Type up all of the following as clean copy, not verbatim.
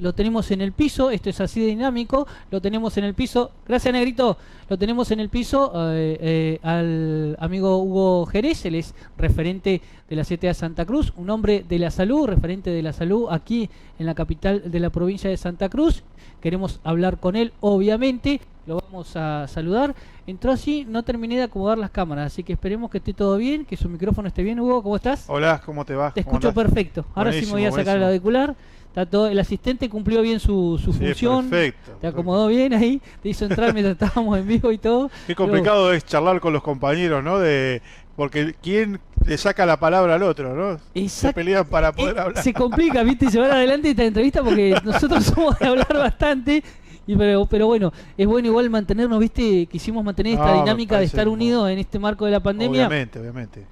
Lo tenemos en el piso, esto es así de dinámico, lo tenemos en el piso, gracias Negrito, lo tenemos en el piso al amigo Hugo Jerez, él es referente de la CTA Santa Cruz, un hombre de la salud, referente de la salud aquí en la capital de la provincia de Santa Cruz. Queremos hablar con él, obviamente, lo vamos a saludar. Entró así, no terminé de acomodar las cámaras, así que esperemos que esté todo bien, que su micrófono esté bien. Hugo, ¿cómo estás? Hola, ¿cómo te va? Te escucho perfecto. Ahora sí me voy a sacar el auricular. Está todo, el asistente cumplió bien su función. Perfecto. Te acomodó bien ahí, te hizo entrar mientras estábamos en vivo y todo. Qué complicado es charlar con los compañeros, ¿no? Porque quién le saca la palabra al otro, ¿no? Se pelean para poder hablar. Se complica, ¿viste? Y se van adelante esta entrevista porque nosotros somos de hablar bastante. Pero bueno, es bueno igual mantenernos, ¿viste? Quisimos mantener esta dinámica de estar unidos en este marco de la pandemia. Obviamente.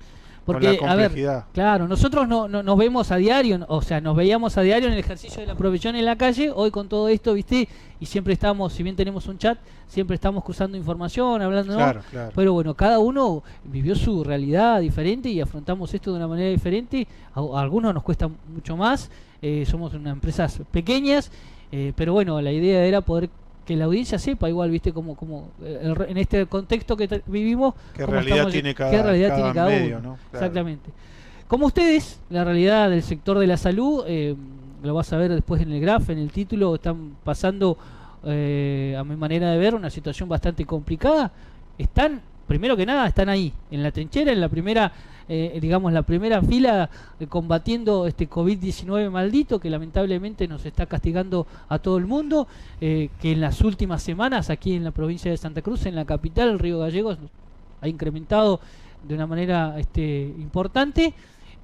Porque, a ver, claro, nosotros no nos vemos a diario, o sea, nos veíamos a diario en el ejercicio de la profesión en la calle, hoy con todo esto, ¿viste? Y siempre estamos, si bien tenemos un chat, siempre estamos cruzando información, hablando, claro. Pero bueno, cada uno vivió su realidad diferente y afrontamos esto de una manera diferente. A algunos nos cuesta mucho más, somos unas empresas pequeñas, pero bueno, la idea era poder que la audiencia sepa igual, viste, como en este contexto que vivimos, qué realidad tiene cada medio, uno, ¿no? Claro. Exactamente. Como ustedes, la realidad del sector de la salud, lo vas a ver después en el graph, en el título, están pasando, a mi manera de ver, una situación bastante complicada. Están, primero que nada, están ahí, en la trinchera, en la primera, digamos, la primera fila, combatiendo este COVID-19 maldito que lamentablemente nos está castigando a todo el mundo, que en las últimas semanas aquí en la provincia de Santa Cruz, en la capital, el Río Gallegos, ha incrementado de una manera importante,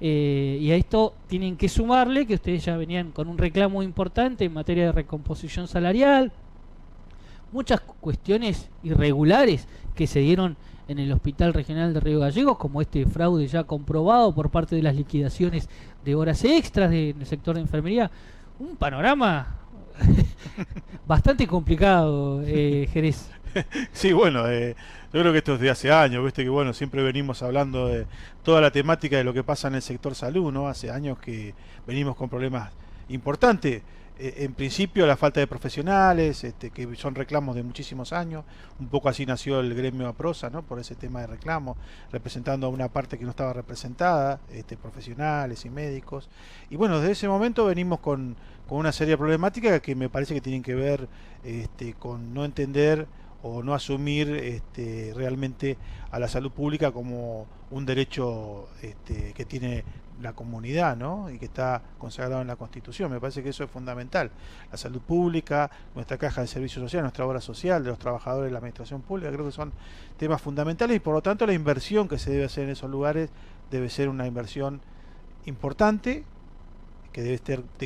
y a esto tienen que sumarle que ustedes ya venían con un reclamo importante en materia de recomposición salarial, muchas cuestiones irregulares que se dieron en el Hospital Regional de Río Gallegos, como este fraude ya comprobado por parte de las liquidaciones de horas extras en el sector de enfermería. Un panorama bastante complicado, Jerez. Sí, bueno, yo creo que esto es de hace años, viste que bueno, siempre venimos hablando de toda la temática de lo que pasa en el sector salud, ¿no? Hace años que venimos con problemas importantes. En principio la falta de profesionales, que son reclamos de muchísimos años, un poco así nació el gremio APROSA, ¿no? Por ese tema de reclamos, representando a una parte que no estaba representada, profesionales y médicos. Y bueno, desde ese momento venimos con una serie de problemáticas que me parece que tienen que ver con no entender o no asumir realmente a la salud pública como un derecho que tiene la comunidad, ¿no? Y que está consagrado en la Constitución. Me parece que eso es fundamental. La salud pública, nuestra caja de servicios sociales, nuestra obra social de los trabajadores de la administración pública, creo que son temas fundamentales y por lo tanto la inversión que se debe hacer en esos lugares debe ser una inversión importante, que debe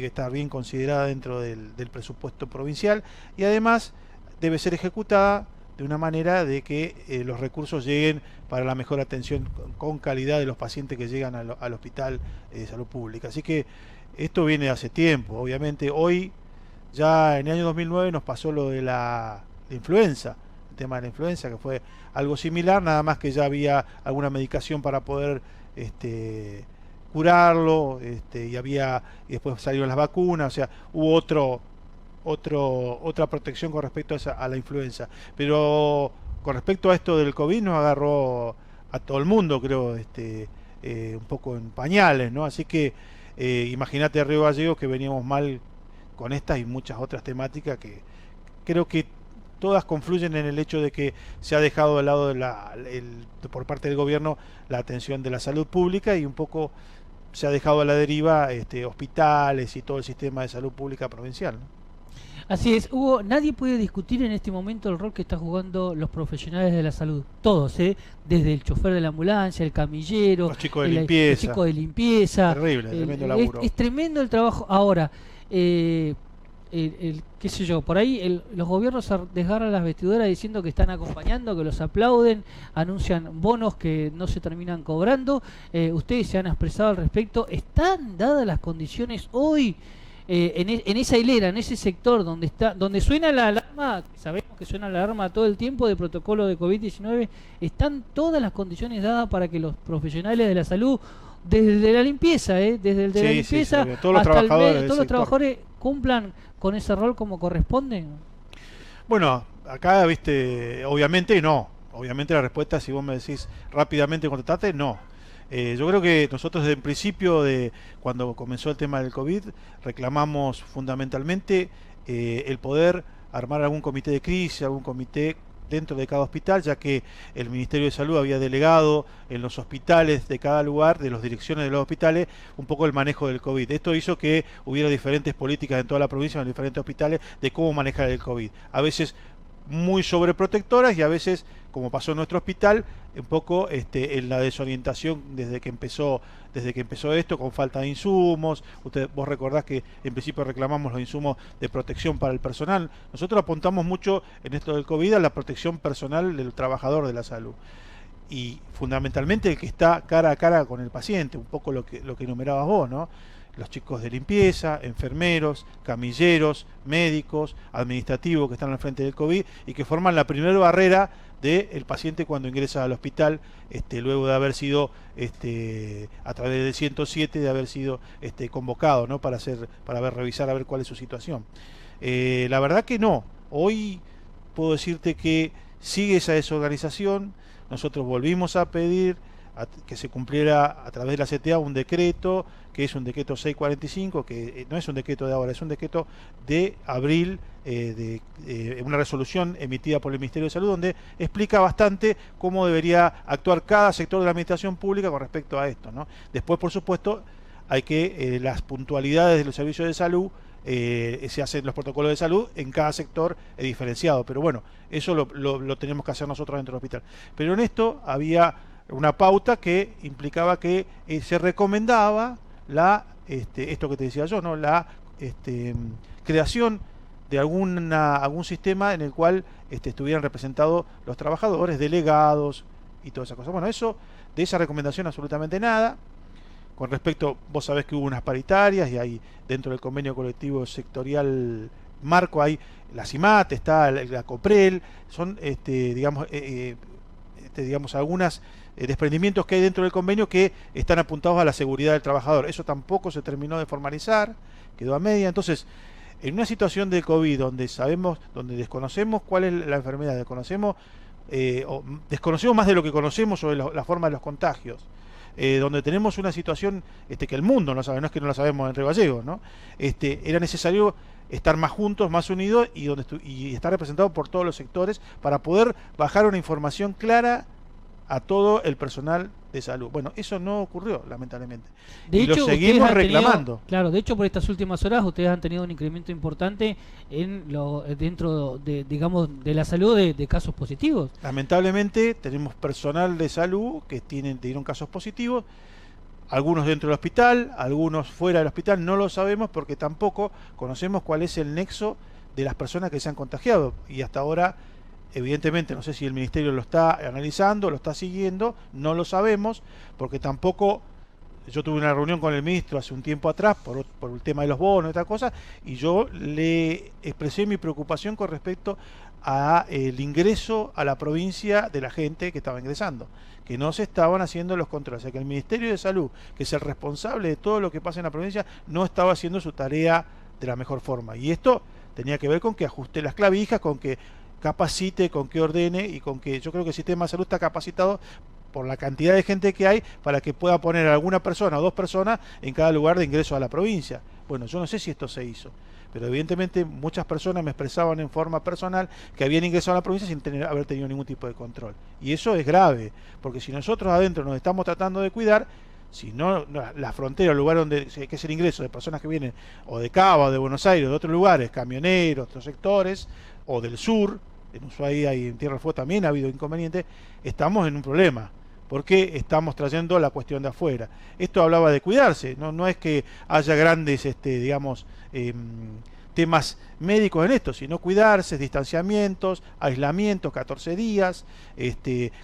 estar bien considerada dentro del presupuesto provincial y además debe ser ejecutada de una manera de que los recursos lleguen para la mejor atención con calidad de los pacientes que llegan al hospital de salud pública. Así que esto viene de hace tiempo. Obviamente hoy, ya en el año 2009 nos pasó lo de la influenza, el tema de la influenza, que fue algo similar, nada más que ya había alguna medicación para poder curarlo, y después salieron las vacunas, o sea, hubo otra protección con respecto a la influenza. Pero con respecto a esto del COVID nos agarró a todo el mundo, creo, un poco en pañales, ¿no? Así que imagínate a Río Gallegos, que veníamos mal con estas y muchas otras temáticas que creo que todas confluyen en el hecho de que se ha dejado de lado por parte del gobierno la atención de la salud pública y un poco se ha dejado a la deriva hospitales y todo el sistema de salud pública provincial, ¿no? Así es, Hugo, nadie puede discutir en este momento el rol que están jugando los profesionales de la salud, todos, desde el chofer de la ambulancia, el camillero, los chicos de limpieza. Terrible, tremendo laburo. Es tremendo el trabajo. Ahora, qué sé yo, por ahí los gobiernos desgarran las vestiduras diciendo que están acompañando, que los aplauden, anuncian bonos que no se terminan cobrando. Ustedes se han expresado al respecto. ¿Están dadas las condiciones hoy? En esa hilera, en ese sector donde suena la alarma, sabemos que suena la alarma todo el tiempo de protocolo de COVID-19, ¿están todas las condiciones dadas para que los profesionales de la salud, desde la limpieza, desde el de la limpieza todos los hasta trabajadores todos los trabajadores cumplan con ese rol como corresponde? Bueno, acá, viste, obviamente no. Obviamente la respuesta, si vos me decís rápidamente contestaste, no. Yo creo que nosotros desde el principio, cuando comenzó el tema del COVID, reclamamos fundamentalmente el poder armar algún comité de crisis, algún comité dentro de cada hospital, ya que el Ministerio de Salud había delegado en los hospitales de cada lugar, de las direcciones de los hospitales, un poco el manejo del COVID. Esto hizo que hubiera diferentes políticas en toda la provincia, en los diferentes hospitales, de cómo manejar el COVID. A veces muy sobreprotectoras y a veces, como pasó en nuestro hospital, un poco en la desorientación desde que empezó esto, con falta de insumos. Vos recordás que en principio reclamamos los insumos de protección para el personal. Nosotros apuntamos mucho en esto del COVID a la protección personal del trabajador de la salud. Y fundamentalmente el que está cara a cara con el paciente, un poco lo que enumerabas vos, ¿no? Los chicos de limpieza, enfermeros, camilleros, médicos, administrativos que están al frente del COVID y que forman la primera barrera del paciente cuando ingresa al hospital, luego de haber sido, a través del 107, de haber sido convocado, ¿no? para revisar a ver cuál es su situación. La verdad que no. Hoy puedo decirte que sigue esa desorganización. Nosotros volvimos a pedir que se cumpliera a través de la CTA un decreto, que es un decreto 645, que no es un decreto de ahora, es un decreto de abril, una resolución emitida por el Ministerio de Salud, donde explica bastante cómo debería actuar cada sector de la administración pública con respecto a esto, ¿no? Después, por supuesto, hay que las puntualidades de los servicios de salud, se hacen los protocolos de salud en cada sector diferenciado, pero bueno, eso lo tenemos que hacer nosotros dentro del hospital. Pero en esto había una pauta que implicaba que se recomendaba esto que te decía yo, ¿no? La creación de algún sistema en el cual estuvieran representados los trabajadores, delegados y todas esas cosas. Bueno, de esa recomendación absolutamente nada. Con respecto, vos sabés que hubo unas paritarias y hay dentro del convenio colectivo sectorial marco, hay la CIMAT, está la COPREL, son digamos algunas desprendimientos que hay dentro del convenio que están apuntados a la seguridad del trabajador. Eso tampoco se terminó de formalizar, quedó a media. Entonces, en una situación de COVID donde desconocemos cuál es la enfermedad, desconocemos más de lo que conocemos sobre la forma de los contagios, donde tenemos una situación que el mundo no sabe, no es que no la sabemos en Río Gallegos, ¿no? Era necesario estar más juntos, más unidos y estar representados por todos los sectores para poder bajar una información clara a todo el personal de salud. Bueno, eso no ocurrió, lamentablemente. Y lo seguimos reclamando. Claro, de hecho, por estas últimas horas ustedes han tenido un incremento importante dentro de la salud de casos positivos. Lamentablemente tenemos personal de salud que dieron casos positivos, algunos dentro del hospital, algunos fuera del hospital, no lo sabemos porque tampoco conocemos cuál es el nexo de las personas que se han contagiado. Y hasta ahora, evidentemente, no sé si el Ministerio lo está analizando, lo está siguiendo, no lo sabemos, porque tampoco. Yo tuve una reunión con el ministro hace un tiempo atrás por el tema de los bonos y otras cosas, y yo le expresé mi preocupación con respecto a el ingreso a la provincia de la gente que estaba ingresando, que no se estaban haciendo los controles, o sea que el Ministerio de Salud, que es el responsable de todo lo que pasa en la provincia, no estaba haciendo su tarea de la mejor forma. Y esto tenía que ver con que ajuste las clavijas, con que capacite, con que ordene y con que yo creo que el sistema de salud está capacitado por la cantidad de gente que hay para que pueda poner a alguna persona o dos personas en cada lugar de ingreso a la provincia. Bueno, yo no sé si esto se hizo, pero evidentemente muchas personas me expresaban en forma personal que habían ingresado a la provincia sin haber tenido ningún tipo de control. Y eso es grave, porque si nosotros adentro nos estamos tratando de cuidar, si no, la frontera, el lugar donde que es el ingreso de personas que vienen o de Cava o de Buenos Aires, de otros lugares, camioneros, otros sectores, o del sur, en Ushuaia y en Tierra del Fuego también ha habido inconvenientes, estamos en un problema, porque estamos trayendo la cuestión de afuera. Esto hablaba de cuidarse, no es que haya grandes, temas médicos en esto, sino cuidarse, distanciamientos, aislamientos, 14 días,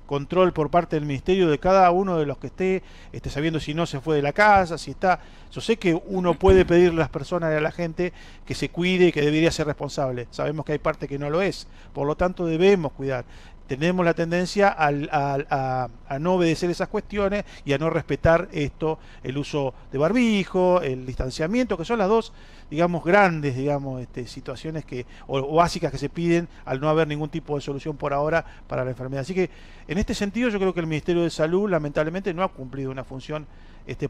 control por parte del ministerio de cada uno de los que esté sabiendo si no se fue de la casa, si está. Yo sé que uno puede pedirle a las personas y a la gente que se cuide y que debería ser responsable. Sabemos que hay parte que no lo es, por lo tanto debemos cuidar. tenemos la tendencia a no obedecer esas cuestiones y a no respetar esto, el uso de barbijo, el distanciamiento, que son las dos, digamos, grandes, digamos, situaciones o básicas que se piden al no haber ningún tipo de solución por ahora para la enfermedad. Así que en este sentido yo creo que el Ministerio de Salud lamentablemente no ha cumplido una función,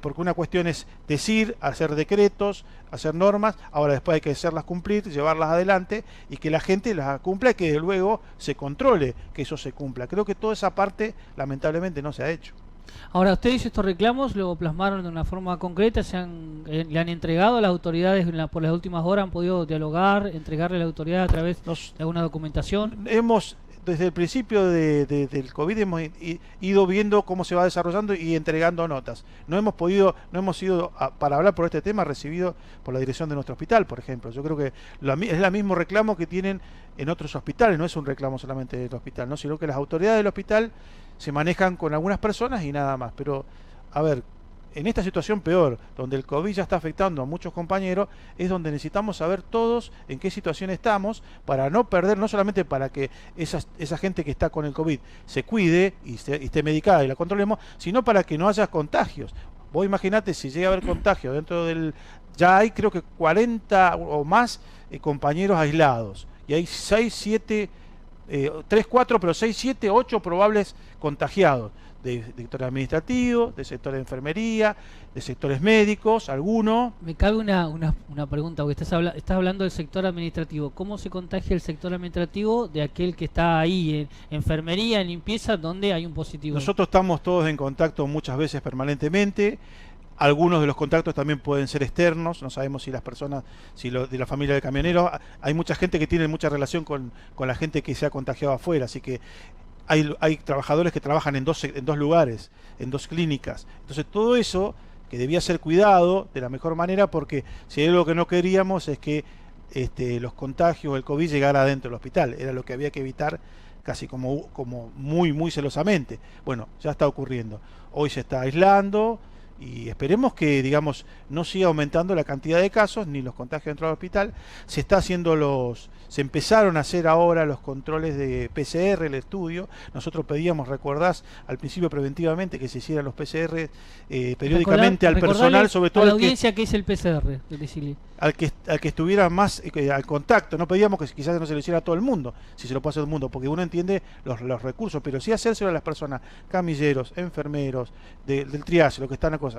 porque una cuestión es decir, hacer decretos, hacer normas, ahora después hay que hacerlas cumplir, llevarlas adelante y que la gente las cumpla y que luego se controle que eso se cumpla. Creo que toda esa parte lamentablemente no se ha hecho. Ahora, ustedes estos reclamos lo plasmaron de una forma concreta, le han entregado a las autoridades por las últimas horas, han podido dialogar, entregarle a la autoridad a través de alguna documentación. Desde el principio del COVID hemos ido viendo cómo se va desarrollando y entregando notas. No hemos sido, para hablar por este tema, recibido por la dirección de nuestro hospital, por ejemplo. Yo creo que es el mismo reclamo que tienen en otros hospitales, no es un reclamo solamente del hospital, ¿no? Sino que las autoridades del hospital se manejan con algunas personas y nada más. Pero, a ver, en esta situación peor, donde el COVID ya está afectando a muchos compañeros, es donde necesitamos saber todos en qué situación estamos para no perder, no solamente para que esa gente que está con el COVID se cuide y esté medicada y la controlemos, sino para que no haya contagios. Vos imaginate si llega a haber contagio dentro ya hay creo que 40 o más compañeros aislados, y hay 6, 7, 3, 4, pero 6, 7, 8 probables contagiados. De sector administrativo, de sector de enfermería, de sectores médicos, algunos. Me cabe una pregunta, porque estás hablando del sector administrativo. ¿Cómo se contagia el sector administrativo de aquel que está ahí en enfermería, en limpieza, donde hay un positivo? Nosotros estamos todos en contacto muchas veces permanentemente. Algunos de los contactos también pueden ser externos, no sabemos si las personas, de la familia de camioneros, hay mucha gente que tiene mucha relación con la gente que se ha contagiado afuera, así que hay trabajadores que trabajan en dos lugares, en 2 clínicas. Entonces todo eso que debía ser cuidado de la mejor manera, porque si hay algo que no queríamos es que los contagios, el COVID llegara adentro del hospital, era lo que había que evitar casi como muy, muy celosamente. Bueno, ya está ocurriendo. Hoy se está aislando y esperemos que, digamos, no siga aumentando la cantidad de casos ni los contagios dentro del hospital. Se empezaron a hacer ahora los controles de PCR, el estudio. Nosotros pedíamos, recordás, al principio preventivamente que se hicieran los PCR periódicamente al personal, sobre todo a la audiencia que es el PCR, al que estuviera más al contacto. No pedíamos que quizás no se lo hiciera a todo el mundo, si se lo puede hacer a todo el mundo, porque uno entiende los recursos, pero sí hacérselo a las personas, camilleros, enfermeros, del triage, lo que están a cosas.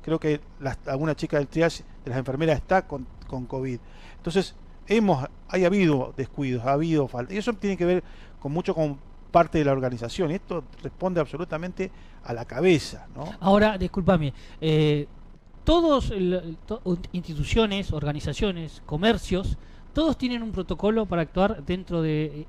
Creo que alguna chica del triage, de las enfermeras, está con COVID. Entonces, ha habido descuidos, ha habido falta, y eso tiene que ver mucho con parte de la organización, y esto responde absolutamente a la cabeza, ¿no? Ahora, discúlpame, instituciones, organizaciones, comercios, todos tienen un protocolo para actuar dentro de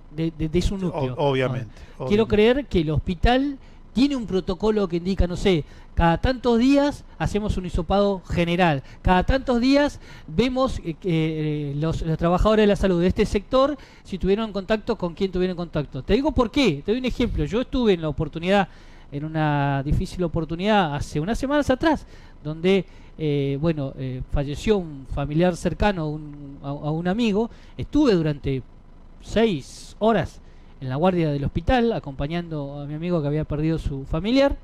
su núcleo. Obviamente. Quiero creer que el hospital tiene un protocolo que indica, no sé, cada tantos días hacemos un hisopado general, cada tantos días vemos los trabajadores de la salud de este sector si tuvieron contacto con quién tuvieron contacto. Te digo por qué, te doy un ejemplo. Yo estuve en una difícil oportunidad hace unas semanas atrás, donde falleció un familiar cercano a un amigo. Estuve durante 6 horas en la guardia del hospital acompañando a mi amigo que había perdido su familiar.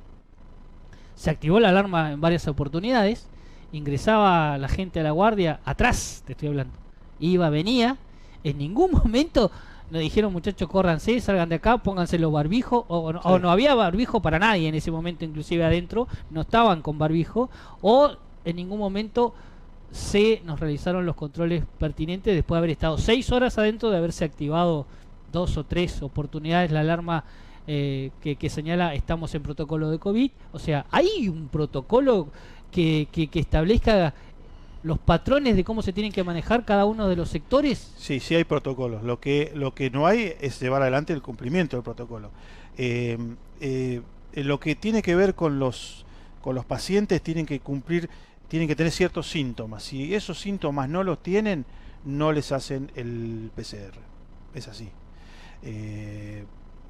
Se activó la alarma en varias oportunidades, ingresaba la gente a la guardia, atrás te estoy hablando, iba, venía, en ningún momento nos dijeron, muchachos, córranse, salgan de acá, pónganse los barbijos, o no había barbijo para nadie en ese momento, inclusive adentro, no estaban con barbijo, o en ningún momento nos realizaron los controles pertinentes después de haber estado 6 horas adentro, de haberse activado 2 o 3 oportunidades la alarma que señala estamos en protocolo de COVID. O sea, ¿hay un protocolo que establezca los patrones de cómo se tienen que manejar cada uno de los sectores? Sí, sí hay protocolos. Lo que no hay es llevar adelante el cumplimiento del protocolo. Lo que tiene que ver con los pacientes, tienen que tener ciertos síntomas. Si esos síntomas no los tienen, no les hacen el PCR. Es así.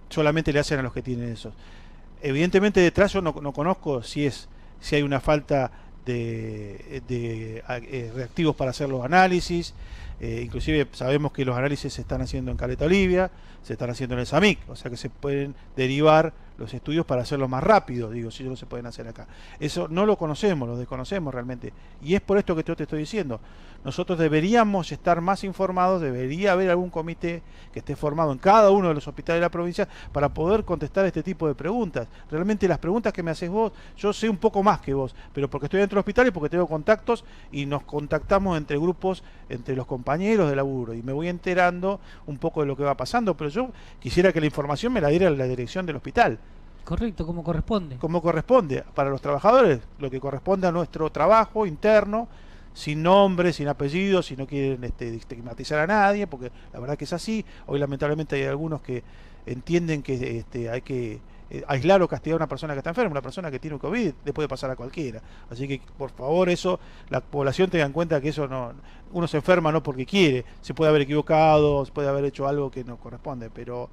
Solamente le hacen a los que tienen esos. Evidentemente detrás yo no conozco si hay una falta de reactivos para hacer los análisis, inclusive sabemos que los análisis se están haciendo en Caleta Olivia, se están haciendo en el SAMIC, o sea que se pueden derivar los estudios para hacerlo más rápido, digo, si no se pueden hacer acá. Eso no lo conocemos, lo desconocemos realmente. Y es por esto que yo te estoy diciendo. Nosotros deberíamos estar más informados, debería haber algún comité que esté formado en cada uno de los hospitales de la provincia para poder contestar este tipo de preguntas. Realmente las preguntas que me haces vos, yo sé un poco más que vos, pero porque estoy dentro del hospital y porque tengo contactos y nos contactamos entre grupos, entre los compañeros de laburo, y me voy enterando un poco de lo que va pasando, pero yo quisiera que la información me la diera la dirección del hospital. Correcto, como corresponde. Como corresponde, para los trabajadores, lo que corresponde a nuestro trabajo interno, sin nombre, sin apellido, si no quieren estigmatizar a nadie, porque la verdad que es así. Hoy lamentablemente hay algunos que entienden que hay que aislar o castigar a una persona que está enferma, una persona que tiene un COVID, le puede pasar a cualquiera. Así que por favor eso, la población tenga en cuenta que eso no, uno se enferma no porque quiere, se puede haber equivocado, se puede haber hecho algo que no corresponde, pero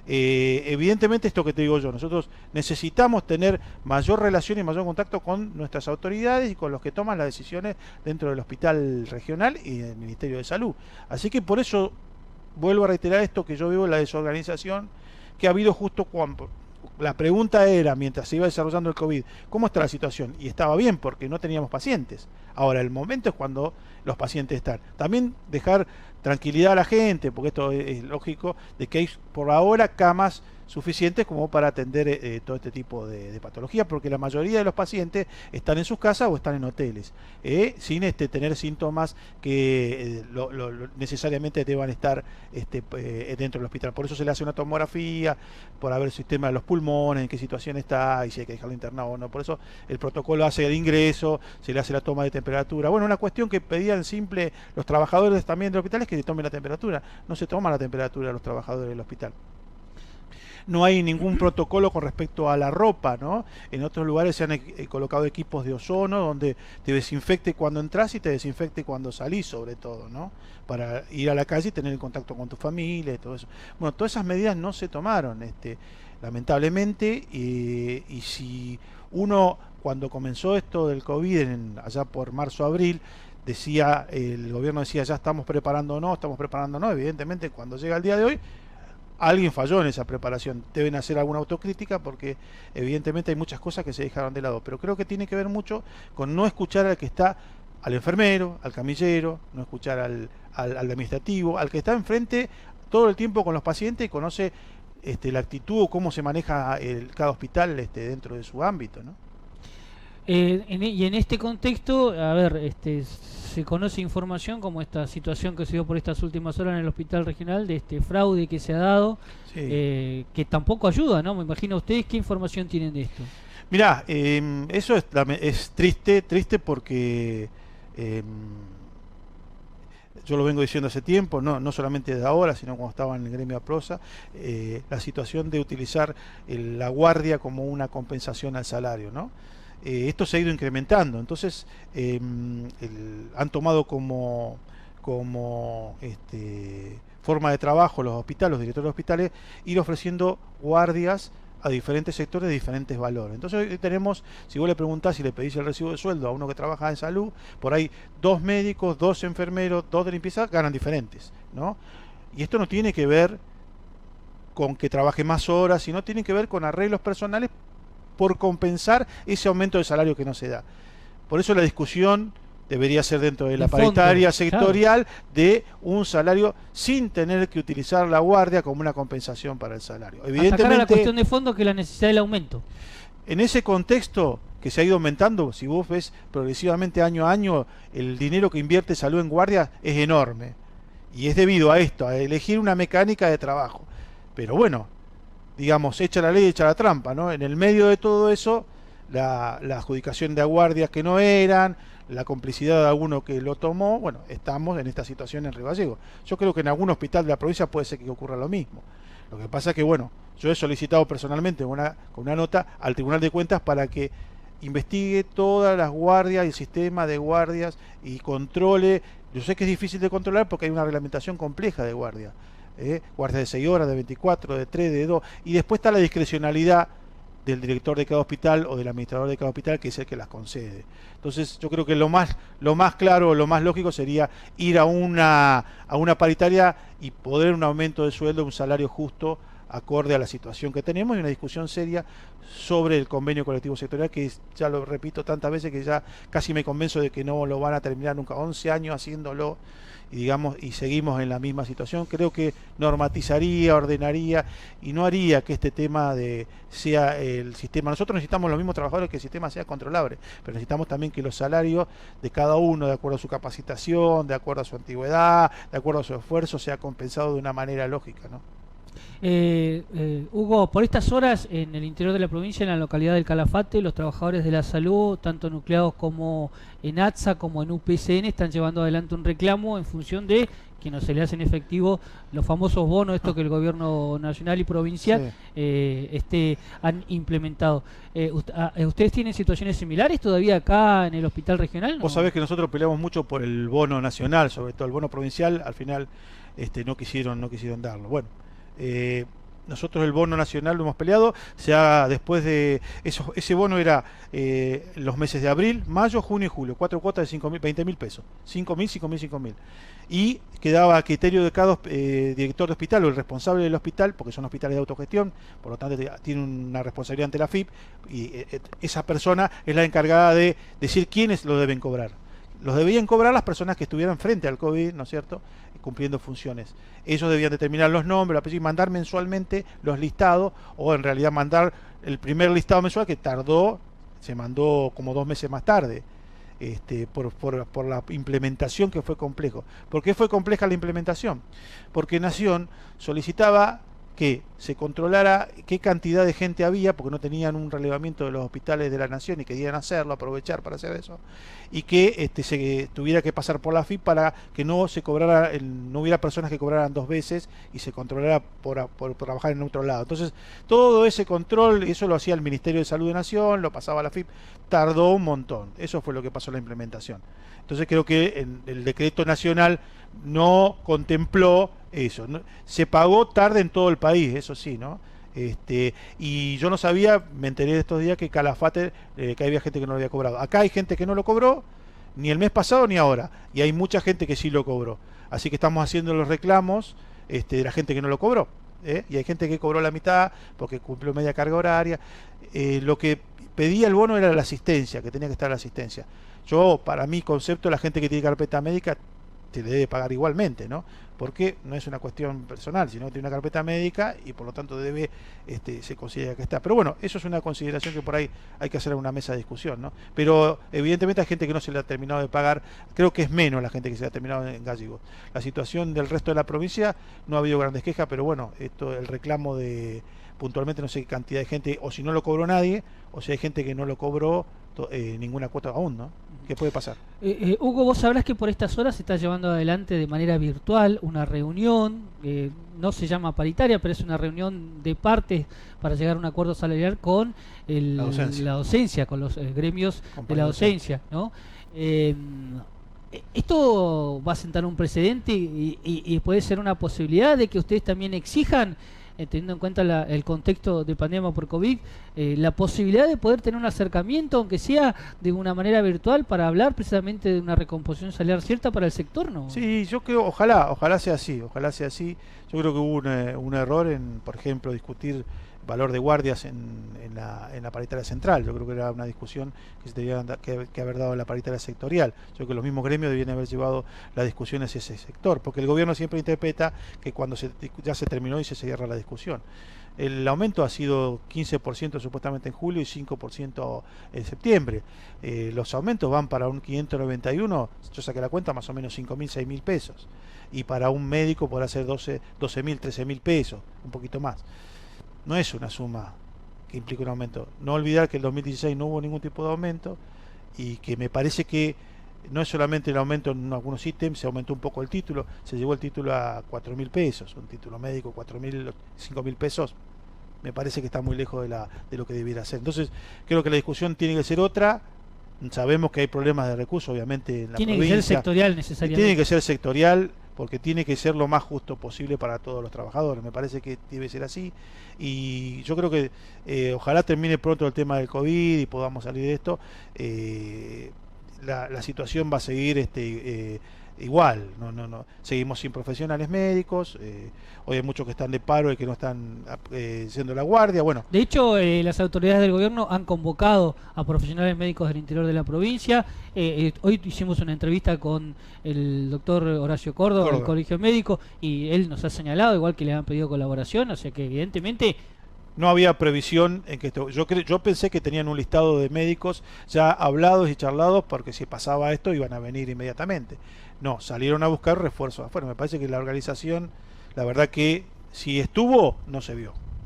evidentemente esto que te digo yo, nosotros necesitamos tener mayor relación y mayor contacto con nuestras autoridades y con los que toman las decisiones dentro del hospital regional y del Ministerio de Salud. Así que por eso vuelvo a reiterar esto, que yo veo la desorganización que ha habido justo cuando la pregunta era, mientras se iba desarrollando el COVID, ¿cómo está la situación? Y estaba bien porque no teníamos pacientes. Ahora el momento es cuando los pacientes están. También dejar tranquilidad a la gente, porque esto es lógico, de que hay por ahora camas suficientes como para atender todo este tipo de patologías, porque la mayoría de los pacientes están en sus casas o están en hoteles, sin tener síntomas que necesariamente deban estar dentro del hospital. Por eso se le hace una tomografía, por ver el sistema de los pulmones, en qué situación está y si hay que dejarlo internado o no. Por eso el protocolo hace el ingreso, se le hace la toma de temperatura. Bueno, una cuestión que pedían simple los trabajadores también del hospital es que se tomen la temperatura. No se toma la temperatura de los trabajadores del hospital. No hay ningún protocolo con respecto a la ropa, ¿no? En otros lugares se han colocado equipos de ozono donde te desinfecte cuando entras y te desinfecte cuando salís, sobre todo, ¿no? Para ir a la calle y tener el contacto con tu familia y todo eso. Bueno, todas esas medidas no se tomaron, lamentablemente, y si uno, cuando comenzó esto del COVID, allá por marzo-abril, decía, el gobierno decía, ya estamos preparándonos, evidentemente cuando llega el día de hoy, alguien falló en esa preparación. Deben hacer alguna autocrítica porque evidentemente hay muchas cosas que se dejaron de lado, pero creo que tiene que ver mucho con no escuchar al que está, al enfermero, al camillero, no escuchar al administrativo, al que está enfrente todo el tiempo con los pacientes y conoce la actitud o cómo se maneja cada hospital dentro de su ámbito, ¿no? Y en este contexto, a ver, se conoce información como esta situación que se dio por estas últimas horas en el hospital regional, de este fraude que se ha dado, sí. Que tampoco ayuda, ¿no? Me imagino ustedes qué información tienen de esto. Mirá, eso es triste porque yo lo vengo diciendo hace tiempo, no solamente de ahora, sino cuando estaba en el gremio APROSA, la situación de utilizar la guardia como una compensación al salario, ¿no? Esto se ha ido incrementando, entonces han tomado como forma de trabajo los hospitales, los directores de hospitales, ir ofreciendo guardias a diferentes sectores de diferentes valores. Entonces hoy tenemos, si vos le preguntás y le pedís el recibo de sueldo a uno que trabaja en salud, por ahí 2 médicos, 2 enfermeros, 2 de limpieza ganan diferentes, ¿no? Y esto no tiene que ver con que trabaje más horas, sino tiene que ver con arreglos personales por compensar ese aumento de salario que no se da. Por eso la discusión debería ser dentro de la paritaria sectorial, claro, de un salario sin tener que utilizar la guardia como una compensación para el salario. Evidentemente, atacar a la cuestión de fondo, que es la necesidad del aumento. En ese contexto que se ha ido aumentando, si vos ves progresivamente año a año, el dinero que invierte salud en guardia es enorme. Y es debido a esto, a elegir una mecánica de trabajo. Pero bueno, digamos, echa la ley, echa la trampa, ¿no? En el medio de todo eso, la adjudicación de guardias que no eran, la complicidad de alguno que lo tomó, bueno, estamos en esta situación en Río Gallegos. Yo creo que en algún hospital de la provincia puede ser que ocurra lo mismo. Lo que pasa es que, bueno, yo he solicitado personalmente con una nota al Tribunal de Cuentas para que investigue todas las guardias, el sistema de guardias y controle. Yo sé que es difícil de controlar porque hay una reglamentación compleja de guardia. Guardias de 6 horas, de 24, de 3, de 2, y después está la discrecionalidad del director de cada hospital o del administrador de cada hospital, que es el que las concede. Entonces yo creo que lo más claro, lo más lógico sería ir a una paritaria y poder un aumento de sueldo, un salario justo, acorde a la situación que tenemos, y una discusión seria sobre el convenio colectivo sectorial, que ya lo repito tantas veces que ya casi me convenzo de que no lo van a terminar nunca. 11 años haciéndolo y seguimos en la misma situación. Creo que normatizaría, ordenaría y no haría que este tema sea el sistema. Nosotros necesitamos los mismos trabajadores, que el sistema sea controlable, pero necesitamos también que los salarios de cada uno, de acuerdo a su capacitación, de acuerdo a su antigüedad, de acuerdo a su esfuerzo, sea compensado de una manera lógica, ¿no? Hugo, por estas horas en el interior de la provincia, en la localidad del Calafate, los trabajadores de la salud, tanto nucleados como en ATSA como en UPCN, están llevando adelante un reclamo en función de que no se le hacen efectivo los famosos bonos, esto que el gobierno nacional y provincial han implementado. ¿Ustedes tienen situaciones similares todavía acá en el hospital regional, no? Vos sabés que nosotros peleamos mucho por el bono nacional, sobre todo el bono provincial. Al final no quisieron darlo. Bueno, nosotros el bono nacional lo hemos peleado, después de ese bono era los meses de abril, mayo, junio y julio, 4 cuotas de 20.000 pesos, 5.000, 5.000, 5.000, y quedaba a criterio de cada director de hospital o el responsable del hospital, porque son hospitales de autogestión, por lo tanto tiene una responsabilidad ante la FIP, y esa persona es la encargada de decir quiénes lo deben cobrar. Los debían cobrar las personas que estuvieran frente al COVID, ¿no es cierto?, cumpliendo funciones. Ellos debían determinar los nombres, y mandar mensualmente los listados, o en realidad mandar el primer listado mensual, que se mandó como 2 meses más tarde, por la implementación, que fue complejo. ¿Por qué fue compleja la implementación? Porque Nación solicitaba que se controlara qué cantidad de gente había, porque no tenían un relevamiento de los hospitales de la Nación y querían hacerlo, aprovechar para hacer eso, y que se tuviera que pasar por la FIP para que no se cobrara, no hubiera personas que cobraran 2 veces y se controlara por trabajar en otro lado. Entonces, todo ese control, eso lo hacía el Ministerio de Salud de Nación, lo pasaba a la FIP, tardó un montón. Eso fue lo que pasó en la implementación. Entonces creo que el decreto nacional no contempló eso, ¿no? Se pagó tarde en todo el país, eso sí, ¿no? Y yo no sabía, me enteré de estos días que Calafate, que había gente que no lo había cobrado. Acá hay gente que no lo cobró, ni el mes pasado ni ahora, y hay mucha gente que sí lo cobró. Así que estamos haciendo los reclamos de la gente que no lo cobró, y hay gente que cobró la mitad porque cumplió media carga horaria. Lo que pedía el bono era la asistencia, que tenía que estar la asistencia. Yo, para mi concepto, la gente que tiene carpeta médica te debe pagar igualmente, ¿no? Porque no es una cuestión personal, sino que tiene una carpeta médica y por lo tanto se considera que está. Pero bueno, eso es una consideración que por ahí hay que hacer en una mesa de discusión, ¿no? Pero evidentemente hay gente que no se le ha terminado de pagar. Creo que es menos la gente que se le ha terminado en Gallegos. La situación del resto de la provincia no ha habido grandes quejas, pero bueno, el reclamo de puntualmente no sé qué cantidad de gente, o si no lo cobró nadie, o si hay gente que no lo cobró ninguna cuota aún, ¿no? ¿Qué puede pasar? Hugo, vos sabrás que por estas horas se está llevando adelante de manera virtual una reunión, no se llama paritaria, pero es una reunión de partes para llegar a un acuerdo salarial con la docencia, con los gremios de la docencia, ¿no? Esto va a sentar un precedente y puede ser una posibilidad de que ustedes también exijan, teniendo en cuenta el contexto de pandemia por COVID, la posibilidad de poder tener un acercamiento, aunque sea de una manera virtual, para hablar precisamente de una recomposición salarial cierta para el sector, ¿no? Sí, yo creo, ojalá sea así, ojalá sea así. Yo creo que hubo un error en, por ejemplo, discutir valor de guardias en la paritaria central. Yo creo que era una discusión que se debía que haber dado en la paritaria sectorial. Yo creo que los mismos gremios debían haber llevado la discusión hacia ese sector, porque el gobierno siempre interpreta que cuando ya se terminó y se cierra la discusión. El aumento ha sido 15% supuestamente en julio y 5% en septiembre. Los aumentos van para un 591, yo saqué la cuenta, más o menos 5.000, 6.000 pesos. Y para un médico podrá ser 12.000, 13.000 pesos, un poquito más. No es una suma que implica un aumento. No olvidar que en el 2016 no hubo ningún tipo de aumento y que me parece que no es solamente el aumento en algunos ítems, se aumentó un poco el título, se llevó el título a 4.000 pesos, un título médico 4.000, 5.000 pesos. Me parece que está muy lejos de lo que debiera ser. Entonces, creo que la discusión tiene que ser otra. Sabemos que hay problemas de recursos, obviamente, en la provincia. Tiene que ser sectorial necesariamente. Tiene que ser sectorial. porque tiene que ser lo más justo posible para todos los trabajadores. Me parece que debe ser así, y yo creo que ojalá termine pronto el tema del COVID y podamos salir de esto. La situación va a seguir igual, no, seguimos sin profesionales médicos, hoy hay muchos que están de paro y que no están haciendo la guardia. Bueno, De hecho, las autoridades del gobierno han convocado a profesionales médicos del interior de la provincia. Hoy hicimos una entrevista con el doctor Horacio Córdoba del Colegio Médico, y él nos ha señalado, igual que le han pedido colaboración, o sea que evidentemente no había previsión en que esto. Yo pensé que tenían un listado de médicos ya hablados y charlados, porque si pasaba esto iban a venir inmediatamente. No, salieron a buscar refuerzos afuera. Me parece que la organización, la verdad que si estuvo, no se vio.